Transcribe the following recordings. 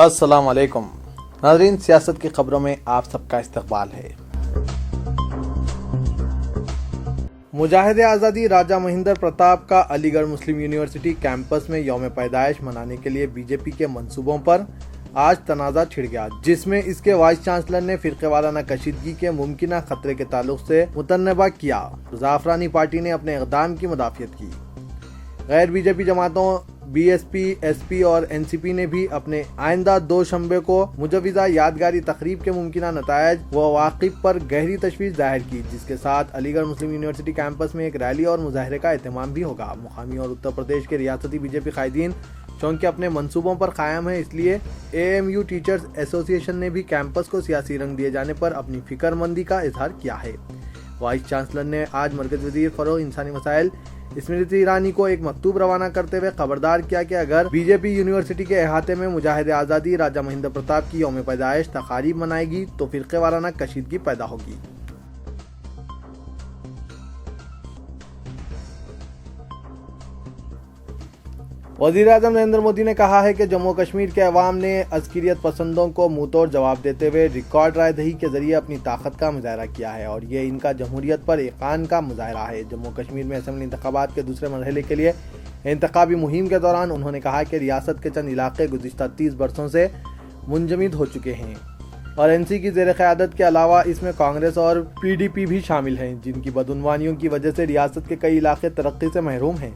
السلام علیکم ناظرین، سیاست کی خبروں میں آپ سب کا استقبال ہے۔ مجاہد آزادی راجہ مہندر پرتاپ کا علی گڑھ مسلم یونیورسٹی کیمپس میں یوم پیدائش منانے کے لیے بی جے پی کے منصوبوں پر آج تنازع چھڑ گیا، جس میں اس کے وائس چانسلر نے فرقے وارانہ کشیدگی کے ممکنہ خطرے کے تعلق سے متنبہ کیا۔ زعفرانی پارٹی نے اپنے اقدام کی مدافعت کی۔ غیر بی جے پی جماعتوں B S P, S P اور این سی پی نے بھی اپنے آئندہ دوشنبے کو مجوزہ یادگاری تقریب کے ممکنہ نتائج و عواقب پر گہری تشویش ظاہر کی، جس کے ساتھ علی گڑھ مسلم یونیورسٹی کیمپس میں ایک ریلی اور مظاہرے کا اہتمام بھی ہوگا۔ مقامی اور اتر پردیش کے ریاستی بی جے پی قائدین چونکہ اپنے منصوبوں پر قائم ہیں، اس لیے اے ایم یو ٹیچرز ایسوسی ایشن نے بھی کیمپس کو سیاسی رنگ دیے جانے پر اپنی فکر مندی کا اظہار کیا ہے۔ وائس چانسلر نے آج مرکزی وزیر فروغ انسانی مسائل اسمرتی ایرانی کو ایک مکتوب روانہ کرتے ہوئے خبردار کیا کہ اگر بی جے پی یونیورسٹی کے احاطے میں مجاہد آزادی راجہ مہندر پرتاپ کی یوم پیدائش تقاریب منائے گی تو فرقے وارانہ کشیدگی پیدا ہوگی۔ وزیر اعظم نریندر مودی نے کہا ہے کہ جموں کشمیر کے عوام نے عسکریت پسندوں کو منہ توڑ جواب دیتے ہوئے ریکارڈ رائے دہی کے ذریعے اپنی طاقت کا مظاہرہ کیا ہے اور یہ ان کا جمہوریت پر ایقان کا مظاہرہ ہے۔ جموں کشمیر میں اسمبلی انتخابات کے دوسرے مرحلے کے لیے انتخابی مہم کے دوران انہوں نے کہا کہ ریاست کے چند علاقے گزشتہ 30 برسوں سے منجمد ہو چکے ہیں اور این سی کی زیر قیادت کے علاوہ اس میں کانگریس اور پی ڈی پی بھی شامل ہیں، جن کی بدعنوانیوں کی وجہ سے ریاست کے کئی علاقے ترقی سے محروم ہیں۔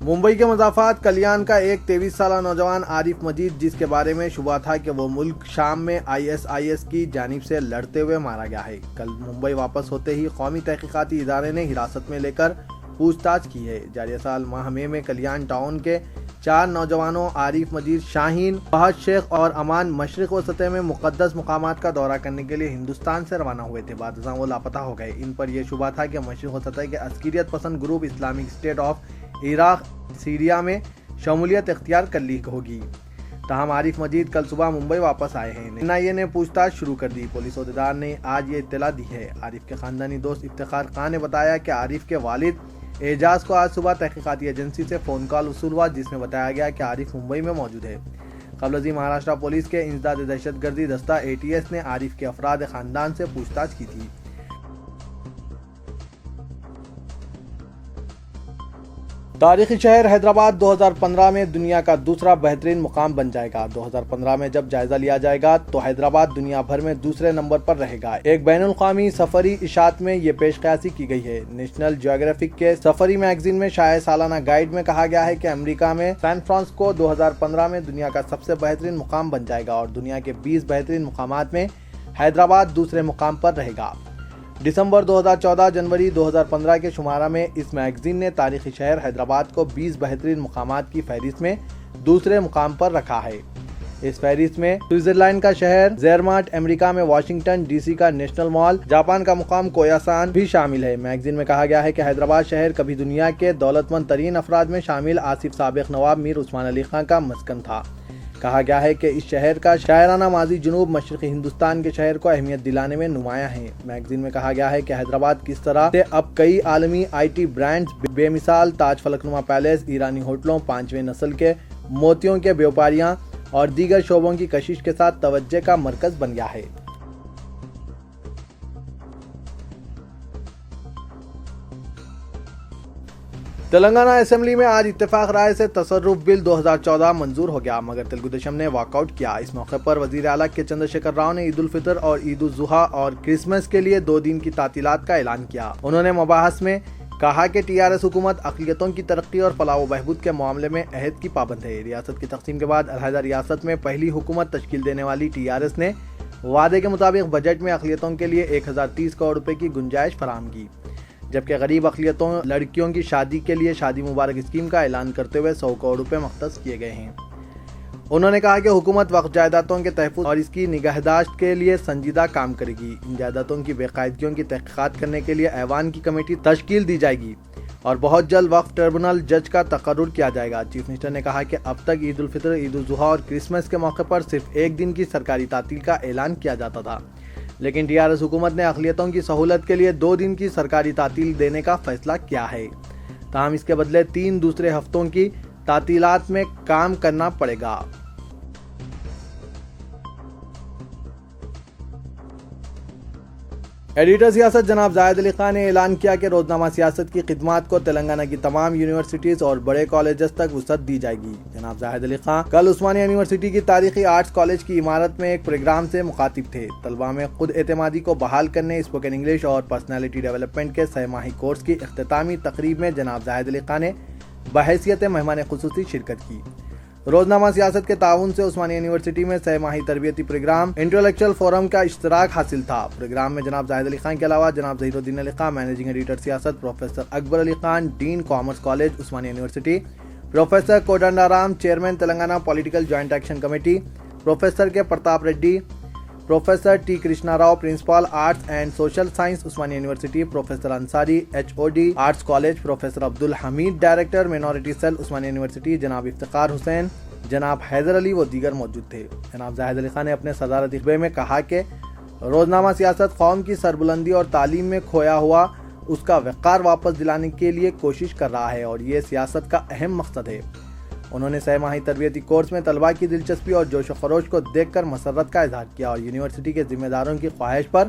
ممبئی کے مضافات کلیان کا ایک 23 سالہ نوجوان عارف مجید، جس کے بارے میں شبہ تھا کہ وہ ملک شام میں ISIS کی جانب سے لڑتے ہوئے مارا گیا ہے، کل ممبئی واپس ہوتے ہی قومی تحقیقاتی ادارے نے حراست میں لے کر پوچھ تاچھ کی ہے۔ جاریہ سال ماہ مئی میں کلیان ٹاؤن کے 4 نوجوانوں عارف مجید، شاہین، فہد شیخ اور امان مشرق وسطی میں مقدس مقامات کا دورہ کرنے کے لیے ہندوستان سے روانہ ہوئے تھے۔ بعد ازاں وہ لاپتہ ہو گئے۔ ان پر یہ شبہ تھا کہ مشرق وسطی کے عسکریت پسند group Islamic state of Iraq Syria میں شمولیت اختیار کر لی ہوگی۔ تاہم عارف مجید کل صبح ممبئی واپس آئے ہیں۔ NIA نے پوچھ تاچھ شروع کر دی۔ پولیس عہدیدار نے آج یہ اطلاع دی ہے۔ عارف کے خاندانی دوست افتخار خان نے بتایا کہ عارف کے والد اعجاز کو آج صبح تحقیقاتی ایجنسی سے فون کال وصول ہوا، جس میں بتایا گیا کہ عارف ممبئی میں موجود ہے۔ قبل ازیں مہاراشٹر پولیس کے انسداد دہشت گردی دستہ ATS نے عارف کے افراد خاندان سے پوچھ تاچھ کی تھی۔ تاریخی شہر حیدرآباد 2015 میں دنیا کا دوسرا بہترین مقام بن جائے گا۔ 2015 میں جب جائزہ لیا جائے گا تو حیدرآباد دنیا بھر میں دوسرے نمبر پر رہے گا۔ ایک بین الاقوامی سفری اشاعت میں یہ پیش قیاسی کی گئی ہے۔ نیشنل جیوگرافک کے سفری میگزین میں شائع سالانہ گائیڈ میں کہا گیا ہے کہ امریکہ میں سان فرانسسکو 2015 میں دنیا کا سب سے بہترین مقام بن جائے گا اور دنیا کے 20 بہترین مقامات میں حیدرآباد دوسرے مقام پر رہے گا۔ دسمبر 2014 جنوری 2015 کے شمارہ میں اس میگزین نے تاریخی شہر حیدرآباد کو 20 بہترین مقامات کی فہرست میں دوسرے مقام پر رکھا ہے۔ اس فہرست میں سوئٹزرلینڈ کا شہر زیرماٹ، امریکہ میں واشنگٹن ڈی سی کا نیشنل مال، جاپان کا مقام کویاسان بھی شامل ہے۔ میگزین میں کہا گیا ہے کہ حیدرآباد شہر کبھی دنیا کے دولت مند ترین افراد میں شامل آصف سابق نواب میر عثمان علی خان کا مسکن تھا۔ کہا گیا ہے کہ اس شہر کا شاعرانہ ماضی جنوب مشرقی ہندوستان کے شہر کو اہمیت دلانے میں نمایاں ہے۔ میگزین میں کہا گیا ہے کہ حیدرآباد کس طرح سے اب کئی عالمی IT برانڈز، بے مثال تاج فلک نما پیلیس، ایرانی ہوٹلوں، 5ویں نسل کے موتیوں کے بیوپاریاں اور دیگر شعبوں کی کشش کے ساتھ توجہ کا مرکز بن گیا ہے۔ تلنگانہ اسمبلی میں آج اتفاق رائے سے تصرف بل 2014 منظور ہو گیا، مگر تلگو دیشم نے واک آؤٹ کیا۔ اس موقع پر وزیر اعلیٰ کے چندر شیکھر راؤ نے عید الفطر اور عید الاضحیٰ اور کرسمس کے لیے 2 دن کی تعطیلات کا اعلان کیا۔ انہوں نے مباحث میں کہا کہ TRS حکومت اقلیتوں کی ترقی اور فلاح و بہبود کے معاملے میں عہد کی پابند ہے۔ ریاست کی تقسیم کے بعد علیحدہ ریاست میں پہلی حکومت تشکیل دینے والی TRS نے وعدے کے مطابق بجٹ میں اقلیتوں کے لیے 1030 کروڑ روپے کی گنجائش فراہم کی، جبکہ غریب اقلیتوں لڑکیوں کی شادی کے لیے شادی مبارک اسکیم کا اعلان کرتے ہوئے 100 کروڑ روپے مختص کیے گئے ہیں۔ انہوں نے کہا کہ حکومت وقف جائیدادوں کے تحفظ اور اس کی نگہداشت کے لیے سنجیدہ کام کرے گی۔ ان جائیدادوں کی بے قاعدگیوں کی تحقیقات کرنے کے لیے ایوان کی کمیٹی تشکیل دی جائے گی اور بہت جلد وقف ٹریبونل جج کا تقرر کیا جائے گا۔ چیف منسٹر نے کہا کہ اب تک عید الفطر، عید الاضحیٰ اور کرسمس کے موقع پر صرف 1 دن کی سرکاری تعطیل کا اعلان کیا جاتا تھا، لیکن TRS حکومت نے اقلیتوں کی سہولت کے لیے 2 دن کی سرکاری تعطیل دینے کا فیصلہ کیا ہے۔ تاہم اس کے بدلے 3 دوسرے ہفتوں کی تعطیلات میں کام کرنا پڑے گا۔ ایڈیٹر سیاست جناب زاہد علی خان نے اعلان کیا کہ روزنامہ سیاست کی خدمات کو تلنگانہ کی تمام یونیورسٹیز اور بڑے کالجز تک وسعت دی جائے گی۔ جناب زاہد علی خان کل عثمانیہ یونیورسٹی کی تاریخی آرٹس کالج کی عمارت میں ایک پروگرام سے مخاطب تھے۔ طلباء میں خود اعتمادی کو بحال کرنے، اسپوکن انگلش اور پرسنالٹی ڈیولپمنٹ کے 6 ماہی کورس کی اختتامی تقریب میں جناب زاہد علی خان نے بحیثیت مہمان خصوصی شرکت کی۔ روزنامہ سیاست کے تعاون سے عثمانیہ یونیورسٹی میں 6 ماہی تربیتی پروگرام انٹلیکچوئل فورم کا اشتراک حاصل تھا۔ پروگرام میں جناب زاہد علی خان کے علاوہ جناب Zaheer Uddin Ali Khan managing editor Siasat, professor Akbar Ali Khan dean commerce college Osmania university, professor Kodandaram chairman Telangana political joint action committee, professor K Pratap Reddy, professor T Krishna Rao principal arts and social science Osmania university, professor Ansari HOD arts college, professor Abdul Hameed director minority cell Osmania university, جناب افتخار حسین، جناب حیدر علی و دیگر موجود تھے۔ جناب زاہد علی خان نے اپنے صدارتی خطبے میں کہا کہ روزنامہ سیاست قوم کی سربلندی اور تعلیم میں کھویا ہوا اس کا وقار واپس دلانے کے لیے کوشش کر رہا ہے اور یہ سیاست کا اہم مقصد ہے۔ انہوں نے 6 ماہی تربیتی کورس میں طلباء کی دلچسپی اور جوش و خروش کو دیکھ کر مسرت کا اظہار کیا اور یونیورسٹی کے ذمہ داروں کی خواہش پر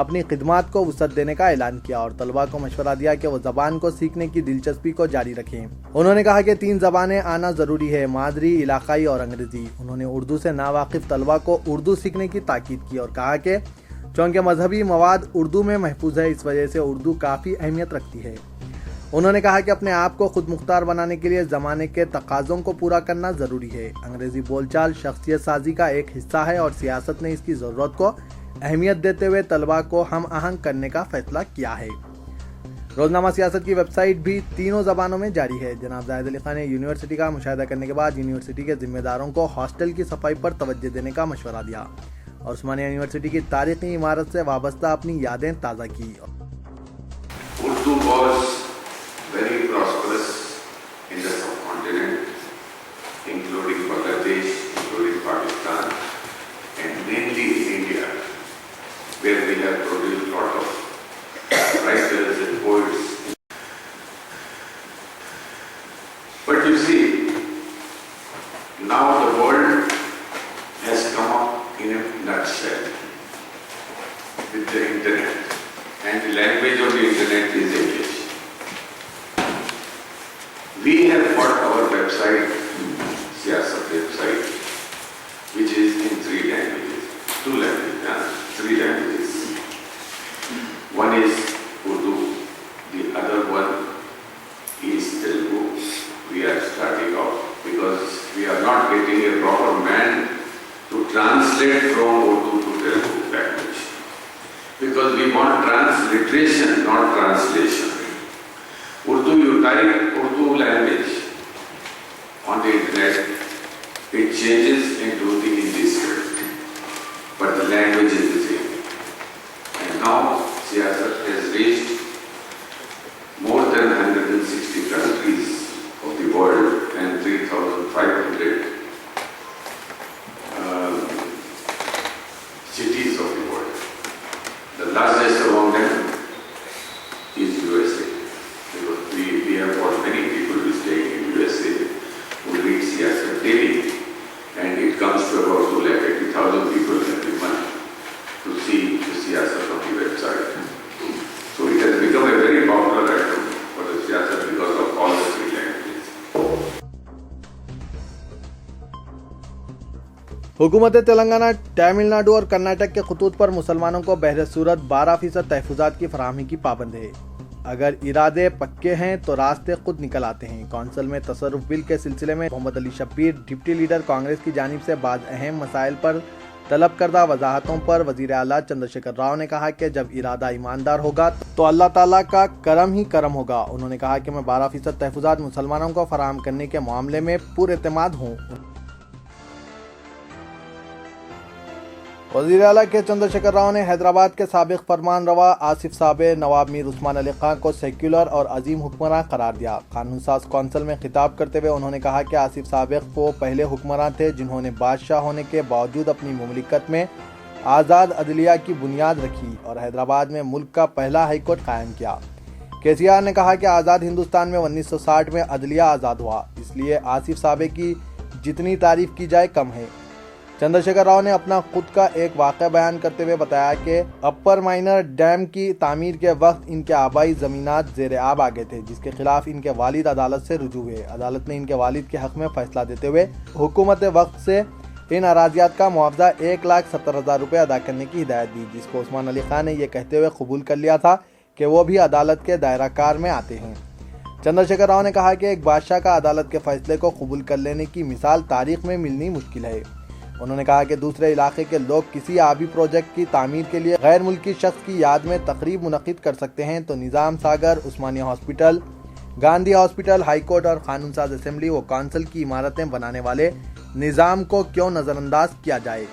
اپنی خدمات کو وسعت دینے کا اعلان کیا اور طلباء کو مشورہ دیا کہ وہ زبان کو سیکھنے کی دلچسپی کو جاری رکھیں۔ انہوں نے کہا کہ 3 زبانیں آنا ضروری ہے، مادری، علاقائی اور انگریزی۔ انہوں نے اردو سے ناواقف طلباء کو اردو سیکھنے کی تاکید کی اور کہا کہ چونکہ مذہبی مواد اردو میں محفوظ ہے، اس وجہ سے اردو کافی اہمیت رکھتی ہے۔ انہوں نے کہا کہ اپنے آپ کو خود مختار بنانے کے لیے زمانے کے تقاضوں کو پورا کرنا ضروری ہے۔ انگریزی بول چال شخصیت سازی کا ایک حصہ ہے اور سیاست نے اس کی ضرورت کو اہمیت دیتے ہوئے طلباء کو ہم آہنگ کرنے کا فیصلہ کیا ہے۔ روزنامہ سیاست کی ویب سائٹ بھی 3 زبانوں میں جاری ہے۔ جناب زاہد علی خان نے یونیورسٹی کا مشاہدہ کرنے کے بعد یونیورسٹی کے ذمہ داروں کو ہاسٹل کی صفائی پر توجہ دینے کا مشورہ دیا اور عثمانیہ یونیورسٹی کی تاریخی عمارت سے وابستہ اپنی یادیں تازہ کی۔ Urdu was very prosperous in the subcontinent, including Bangladesh, including Pakistan, and mainly in India, where we have produced a lot of writers and poets. But you see, now the world has come up in a nutshell with the internet, and the language of the internet is English. We have got our website, Siyasat website, which is in 3 languages, 2 languages, 3 languages. One is Urdu, the other one is Telugu. We are starting off because we are not getting a proper man to translate from Urdu to Telugu language. Because we want transliteration, not translation. Urdu, you type Urdu language on the internet, it changes into the Hindi script, but the language is the same. And now Siyasat has reached more than 160 countries of the world and 3,500 cities of the world. The largest among them is USA. We have got many people who stay in USA who read Siyasat daily, and it comes to about 280,000 people every month to see the Siyasat on the website. So it has become a very popular item for the Siyasat because of all the 3 languages. حکومت تلنگانہ تامل ناڈو اور کرناٹک کے خطوط پر مسلمانوں کو بہر صورت 12% تحفظات کی فراہمی کی پابند ہے۔ اگر ارادے پکے ہیں تو راستے خود نکل آتے ہیں۔ کونسل میں تصرف بل کے سلسلے میں محمد علی شبیر ڈپٹی لیڈر کانگریس کی جانب سے بعض اہم مسائل پر طلب کردہ وضاحتوں پر وزیر اعلیٰ چندر شیکھر راؤ نے کہا کہ جب ارادہ ایماندار ہوگا تو اللہ تعالیٰ کا کرم ہی کرم ہوگا۔ انہوں نے کہا کہ میں 12% تحفظات مسلمانوں کو فراہم کرنے کے معاملے میں پر اعتماد ہوں۔ وزیر اعلیٰ کے چندر شیکھر راؤ نے حیدرآباد کے سابق فرمان روا آصف صابر نواب میر عثمان علی خان کو سیکولر اور عظیم حکمراں قرار دیا۔ قانون ساز کونسل میں خطاب کرتے ہوئے انہوں نے کہا کہ آصف صابر وہ پہلے حکمراں تھے جنہوں نے بادشاہ ہونے کے باوجود اپنی مملکت میں آزاد عدلیہ کی بنیاد رکھی اور حیدرآباد میں ملک کا پہلا ہائی کورٹ قائم کیا۔ KCR نے کہا کہ آزاد ہندوستان میں 1960 میں عدلیہ آزاد ہوا، اس لیے آصف صابر کی جتنی تعریف کی جائے کم ہے۔ چندر شیکھر راؤ نے اپنا خود کا ایک واقعہ بیان کرتے ہوئے بتایا کہ اپر مائنر ڈیم کی تعمیر کے وقت ان کے آبائی زمینات زیر آب آ گئے تھے، جس کے خلاف ان کے والد عدالت سے رجوع ہوئے۔ عدالت نے ان کے والد کے حق میں فیصلہ دیتے ہوئے حکومت وقت سے ان اراضیات کا معاوضہ 1,70,000 روپے ادا کرنے کی ہدایت دی، جس کو عثمان علی خان نے یہ کہتے ہوئے قبول کر لیا تھا کہ وہ بھی عدالت کے دائرہ کار میں آتے ہیں۔ چندر شیکھر راؤ نے کہا کہ ایک بادشاہ کا عدالت کے فیصلے کو قبول کر لینے کی مثال تاریخ میں ملنی مشکل ہے۔ انہوں نے کہا کہ دوسرے علاقے کے لوگ کسی آبی پروجیکٹ کی تعمیر کے لیے غیر ملکی شخص کی یاد میں تقریب منعقد کر سکتے ہیں، تو Nizam Sagar, Osmania hospital, Gandhi hospital, high court اور قانون ساز اسمبلی و کونسل کی عمارتیں بنانے والے نظام کو کیوں نظر انداز کیا جائے۔